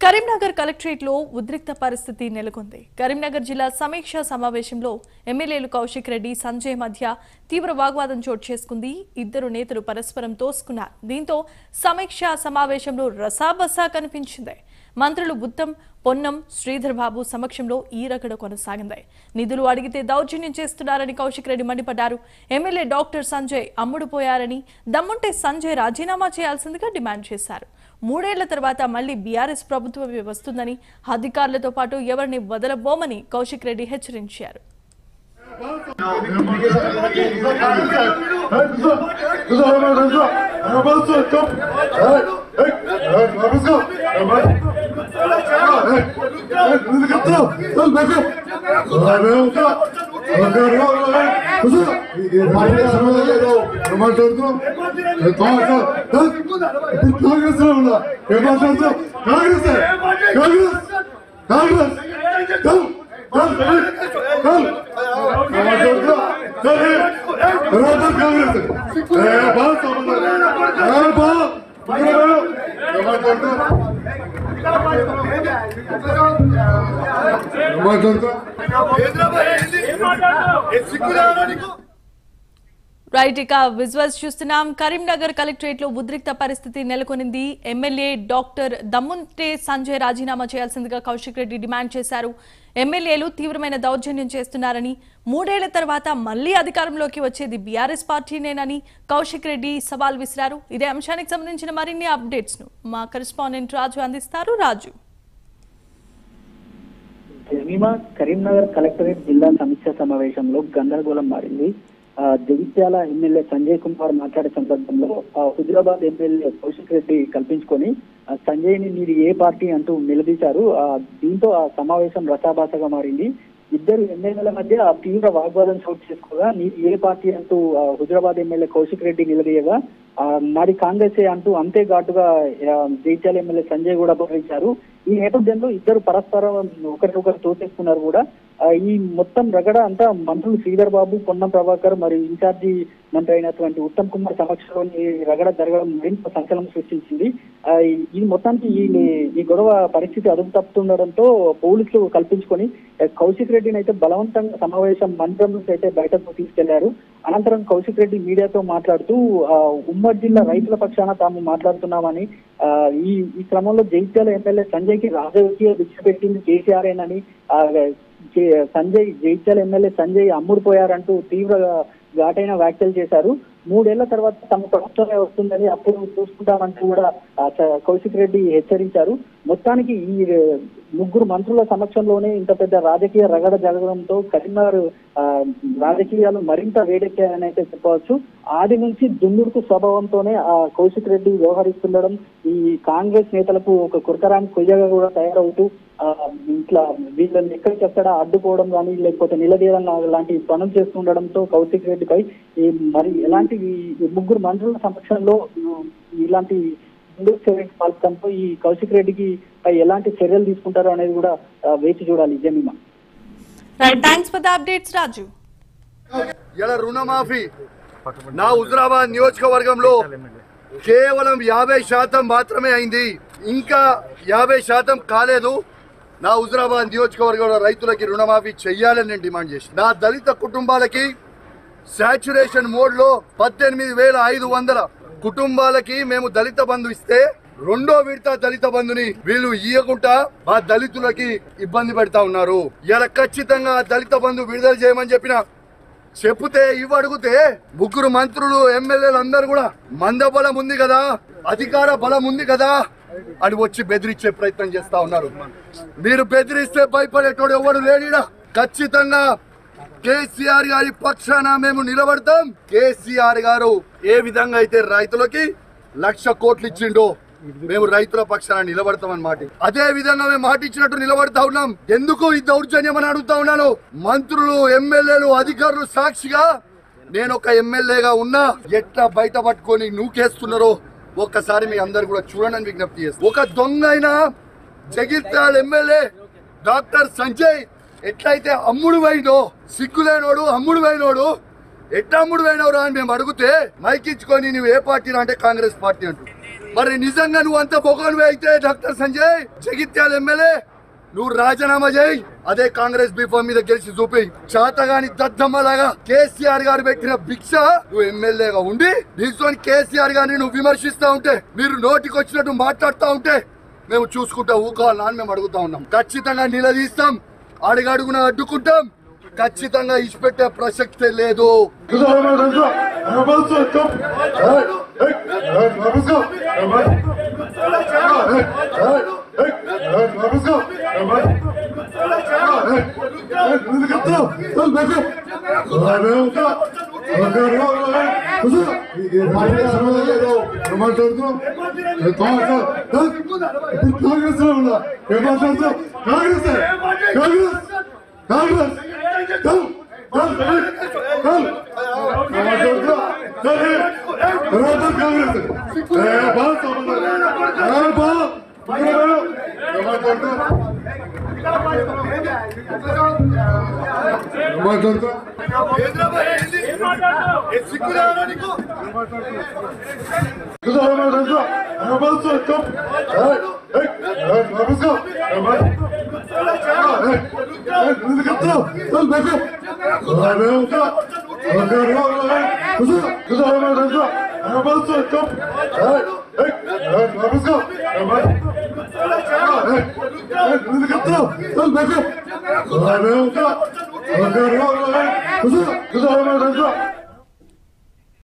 కరీంనగర్ కలెక్టరేట్లో ఉద్రిక్త పరిస్థితి నెలకొంది. కరీంనగర్ జిల్లా సమీక్షా సమావేశంలో ఎమ్మెల్యేలు కౌశిక్ రెడ్డి, సంజయ్ మధ్య తీవ్ర వాగ్వాదం చోటు చేసుకుంది. ఇద్దరు నేతలు పరస్పరం తోసుకున్నారు. దీంతో సమీక్షా సమావేశంలో రసాబసా కనిపించింది. మంత్రులు బుత్తం, పొన్నం, శ్రీధర్ బాబు సమక్షంలో ఈ రగడ కొనసాగింది. నిధులు అడిగితే దౌర్జన్యం చేస్తున్నారని కౌశిక్ రెడ్డి మండిపడ్డారు. ఎమ్మెల్యే డాక్టర్ సంజయ్ అమ్ముడుపోయారని, దమ్ముంటే సంజయ్ రాజీనామా చేయాల్సిందిగా డిమాండ్ చేశారు. 3 ఏళ్ల తర్వాత మళ్లీ బీఆర్ఎస్ ప్రభుత్వమే వస్తుందని, అధికారులతో పాటు ఎవరిని వదలబోమని కౌశిక్ రెడ్డి హెచ్చరించారు. రైట్, ఇక విజువల్స్ చూస్తున్నాం. కరీంనగర్ కలెక్టరేట్ లో ఉద్రిక్త పరిస్థితి నెలకొనింది. ఎమ్మెల్యే డాక్టర్ దమ్ముంటే సంజయ్ రాజీనామా చేయాల్సిందిగా కౌశిక్ రెడ్డి డిమాండ్ చేశారు. ఎమ్మెల్యేలు తీవ్రమైన దౌర్జన్యం చేస్తున్నారని, 3 ఏళ్ల తర్వాత మళ్లీ అధికారంలోకి వచ్చేది బీఆర్ఎస్ పార్టీనేనని కౌశిక్ రెడ్డి సవాల్ విసిరారు. ఇదే అంశానికి సంబంధించిన మరిన్ని అప్డేట్స్ ను మా కరెస్పాండెంట్ రాజు అందిస్తారు. రాజు, కరీంనగర్ కలెక్టరేట్ జిల్లా సమీక్ష సమావేశంలో గందరగోళం మారింది. జగిత్యాల ఎమ్మెల్యే సంజయ్ కుమార్ మాట్లాడే సందర్భంలో హుజరాబాద్ ఎమ్మెల్యే కౌశిక్ రెడ్డి కల్పించుకొని సంజయ్ ని మీరు ఏ పార్టీ అంటూ నిలదీశారు. దీంతో ఆ సమావేశం రసాభాసగా మారింది. ఇద్దరు ఎమ్మెల్యేల మధ్య తీవ్ర వాగ్వాదం చోటు చేసుకోగా మీరు ఏ పార్టీ అంటూ హుజరాబాద్ ఎమ్మెల్యే కౌశిక్ రెడ్డి నిలదీయగా మాది కాంగ్రెస్ అంటూ అంతే ఘాటుగా జగిత్యాల ఎమ్మెల్యే సంజయ్ కూడా భావించారు. ఈ నేపథ్యంలో ఇద్దరు పరస్పరం ఒకరినొకరు తోచేసుకున్నారు కూడా. ఈ మొత్తం రగడ అంతా మంత్రులు శ్రీధర్ బాబు, పొన్నం ప్రభాకర్ మరియు ఇన్ఛార్జి మంత్రి అయినటువంటి ఉత్తమ్ కుమార్ సమక్షంలో రగడ జరగడం మరింత సంచలనం సృష్టించింది. ఈ మొత్తానికి ఈ గొడవ పరిస్థితి అదుపు తప్పుతుండడంతో పోలీసులు కల్పించుకొని కౌశిక్ రెడ్డిని అయితే బలవంతంగా సమావేశం మందిరం నుంచి అయితే బయటకు తీసుకెళ్లారు. అనంతరం కౌశిక్ రెడ్డి మీడియాతో మాట్లాడుతూ ఉమ్మడి జిల్లా రైతుల పక్షాన తాము మాట్లాడుతున్నామని, ఈ క్రమంలో జగిత్యాల ఎమ్మెల్యే సంజయ్ కి రాజకీయ భిక్ష పెట్టింది కేసీఆర్ఏనని, జగిత్యాల ఎమ్మెల్యే సంజయ్ అమ్ముడుపోయారంటూ తీవ్ర ఘాటైన వ్యాఖ్యలు చేశారు. 3 ఏళ్ల తర్వాత తమ ప్రభుత్వమే వస్తుందని అప్పుడు చూసుకుంటామంటూ కూడా కౌశిక్ రెడ్డి హెచ్చరించారు. మొత్తానికి ఈ ముగ్గురు మంత్రుల సమక్షంలోనే ఇంత పెద్ద రాజకీయ రగడ జరగడంతో కరీంనగర్ రాజకీయాలు మరింత వేడెక్కాయని అయితే చెప్పవచ్చు. ఆది నుంచి దుందుడుకు స్వభావంతోనే కౌశిక్ రెడ్డి వ్యవహరిస్తుండడం ఈ కాంగ్రెస్ నేతలకు ఒక కుర్కరాని కొయ్యగా కూడా తయారవుతూ ఇట్లా వీళ్ళని ఎక్కడికి ఎక్కడ అడ్డుకోవడం కానీ లేకపోతే నిలదీయడం లాంటి పనులు చేస్తుండడంతో కౌశిక్ రెడ్డిపై మరి ఎలాంటి ముగ్గురు మంత్రుల సమక్షంలో ఇలాంటి చర్యకి పాల్పడంతో ఈ కౌశిక్ రెడ్డికి పై ఎలాంటి చర్యలు తీసుకుంటారో అనేది కూడా వేచి చూడాలి. Jemima, thanks for the updates Raju. ఇలా రుణమాఫీ నా హుజరాబాద్ నియోజకవర్గంలో కేవలం 50% మాత్రమే అయింది. ఇంకా 50% కాలేదు. నా హుజరాబాద్ నియోజకవర్గంలో రైతులకి రుణమాఫీ చెయ్యాలని నేను డిమాండ్ చేసి, నా దళిత కుటుంబాలకి సాచురేషన్ మోడ్ లో 18,500 కుటుంబాలకి మేము దళిత బంధు ఇస్తే, 2వ విడత దళిత బంధుని వీళ్ళు ఇయ్యకుండా మా దళితులకి ఇబ్బంది పెడతా ఉన్నారు. ఇలా ఖచ్చితంగా దళిత బంధు విడుదల చేయమని చెప్తే ఇవ్వడుగుతే ముగ్గురు మంత్రులు, ఎమ్మెల్యేలు అందరూ కూడా మందబలం ఉంది కదా, అధికార బలం ఉంది కదా అని వచ్చి బెదిరించే ప్రయత్నం చేస్తా ఉన్నారు. మీరు బెదిరిస్తే భయపడేటోడు ఎవడు లేనిడా. ఖచ్చితంగా కేసీఆర్ గారి పక్షాన మేము నిలబడతాం. కేసీఆర్ గారు ఏ విధంగా అయితే రైతులకి 1,00,000 కోట్లు ఇచ్చిండో మేము రైతుల పక్షాన నిలబడతామన్నమాట. అదే విధంగా మేము మాట ఇచ్చినట్టు నిలబడతా ఉన్నాం. ఎందుకు ఈ దౌర్జన్యం అని అడుగుతా ఉన్నాను. మంత్రులు, ఎమ్మెల్యేలు, అధికారులు సాక్షిగా నేను ఒక ఎమ్మెల్యేగా ఉన్నా ఎట్లా బయట పట్టుకొని నూకేస్తున్నారో ఒక్కసారి మీ అందరు కూడా చూడండి విజ్ఞప్తి చేస్తారు. ఒక దొంగ అయినా జగిత్యాల ఎమ్మెల్యే డాక్టర్ సంజయ్ ఎట్లయితే అమ్ముడు వైనో, సిగ్గులేనోడు అమ్ముడు వైనోడు, ఎట్లా అమ్ముడు వైనవరా అని మేము అడిగితే మైకిచ్చుకొని నువ్వు ఏ పార్టీ అంటే కాంగ్రెస్ పార్టీ అంటూ మరి నిజంగా నువ్వు అంత బొగను అయితే డాక్టర్ సంజయ్ జగిత్యాల ఎమ్మెల్యే నువ్వు రాజీనామా చేయి. అదే కాంగ్రెస్ బీఫామ్ మీద గెలిచి చూపి చాతగాని దద్దమ్మలాగా కేసీఆర్ గారు పెట్టిన భిక్ష నువ్వు ఎమ్మెల్యేగా ఉండి నీతో కేసీఆర్ గారిని నువ్వు విమర్శిస్తా ఉంటే, మీరు నోటికి వచ్చినట్టు మాట్లాడుతూ ఉంటే మేము చూసుకుంటా ఊకోవాలని అని మేము అడుగుతా ఉన్నాం. ఖచ్చితంగా నిలదీస్తాం, అడుగడుగున అడ్డుకుంటాం, ఖచ్చితంగా ఇచ్చిపెట్టే ప్రసక్తే లేదు. Good